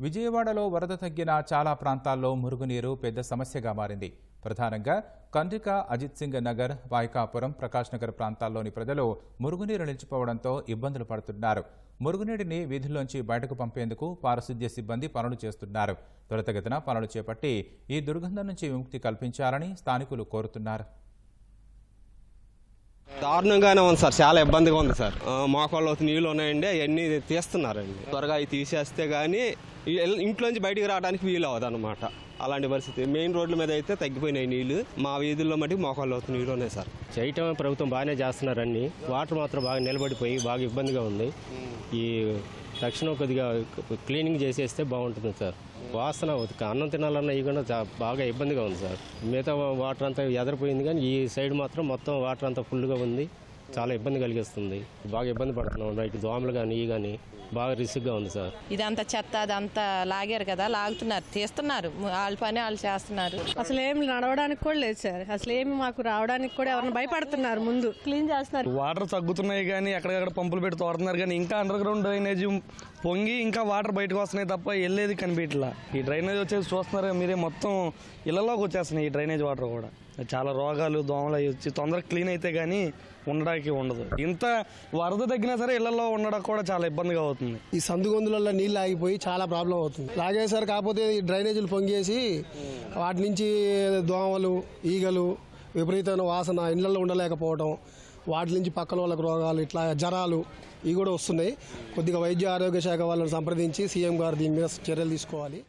విజయవాడలో వరద తగ్గిన చాలా ప్రాంతాల్లో మురుగునీరు పెద్ద సమస్యగా మారింది. ప్రధానంగా కండ్రిక, అజిత్ సింగ్ నగర్, వాయికాపురం, ప్రకాష్ నగర్ ప్రాంతాల్లోని ప్రజలు మురుగునీరు నిలిచిపోవడంతో ఇబ్బందులు పడుతున్నారు. మురుగునీటిని వీధుల్లోంచి బయటకు పంపేందుకు పారిశుద్ధ్య సిబ్బంది పనులు చేస్తున్నారు. త్వరితగతిన పనులు చేపట్టి ఈ దుర్గంధం నుంచి విముక్తి కల్పించాలని స్థానికులు కోరుతున్నారు. దారుణంగానే ఉంది సార్, చాలా ఇబ్బందిగా ఉంది సార్. మోకాళ్ళు నీళ్ళు ఉన్నాయండి, అవన్నీ తీస్తున్నారండి. త్వరగా అవి తీసేస్తే కానీ ఇంట్లోంచి బయటికి రావడానికి వీలు అవ్వదు అనమాట. అలాంటి పరిస్థితి మెయిన్ రోడ్ల మీద అయితే తగ్గిపోయినాయి నీళ్లు. మా వీధుల్లో మటుకు మోకాళ్ళు నీళ్ళు ఉన్నాయి సార్. చేయటం ప్రభుత్వం బాగానే చేస్తున్నారండి. వాటర్ మాత్రం బాగా నిలబడిపోయి బాగా ఇబ్బందిగా ఉంది. ఈ తక్షణం కొద్దిగా క్లీనింగ్ చేసేస్తే బాగుంటుంది సార్. వాసన అన్నం తినాలన్నా ఇవి కూడా బాగా ఇబ్బందిగా ఉంది సార్. మిగతా వాటర్ అంతా ఎదరిపోయింది, కానీ ఈ సైడ్ మాత్రం మొత్తం వాటర్ అంతా ఫుల్గా ఉంది. చాలా ఇబ్బంది కలిగిస్తుంది. బాగా ఇబ్బంది పడుతున్నాం. రైట్ దోమలు కానీ ఇవి కానీ బాగా రిస్క్గా ఉంది సార్. ఇదంతా చెత్త అదంతా లాగారు కదా, లాగుతున్నారు, తీస్తున్నారు. వాళ్ళ పని వాళ్ళు చేస్తున్నారు. అసలు ఏమి నడవడానికి కూడా లేదు సార్. అసలు ఏమి మాకు రావడానికి కూడా ఎవరైనా భయపడుతున్నారు. ముందు క్లీన్ చేస్తున్నారు. వాటర్ తగ్గుతున్నాయి కానీ ఎక్కడెక్కడ పంపులు పెట్టి తోడుతున్నారు, కానీ ఇంకా అండర్ గ్రౌండ్ డ్రైనేజ్ పొంగి ఇంకా వాటర్ బయటకు వస్తున్నాయి తప్ప వెళ్ళేది కనిపించట్లా. ఈ డ్రైనేజ్ వచ్చేసి చూస్తున్నారు మీరే, మొత్తం ఇళ్లలోకి వచ్చేస్తున్నాయి ఈ డ్రైనేజ్ వాటర్ కూడా. చాలా రోగాలు దోమలు అవి వచ్చి తొందరగా క్లీన్ అయితే కానీ ఉండడానికి ఉండదు. ఇంత వరద తగ్గినా సరే ఇళ్లలో ఉండడానికి కూడా చాలా ఇబ్బందిగా అవుతుంది. ఈ సందుగొందులలో నీళ్ళు ఆగిపోయి చాలా ప్రాబ్లం అవుతుంది. లాగేసారు, కాకపోతే ఈ డ్రైనేజీలు పొంగేసి వాటి నుంచి దోమలు, ఈగలు, విపరీతమైన వాసన, ఇళ్లలో ఉండలేకపోవడం, వాటి నుంచి పక్కన వాళ్ళకి రోగాలు, ఇట్లా జ్వరాలు ఇవి కూడా వస్తున్నాయి. కొద్దిగా వైద్య ఆరోగ్య శాఖ వాళ్ళని సంప్రదించి సీఎం గారు దీని మీద చర్యలు తీసుకోవాలి.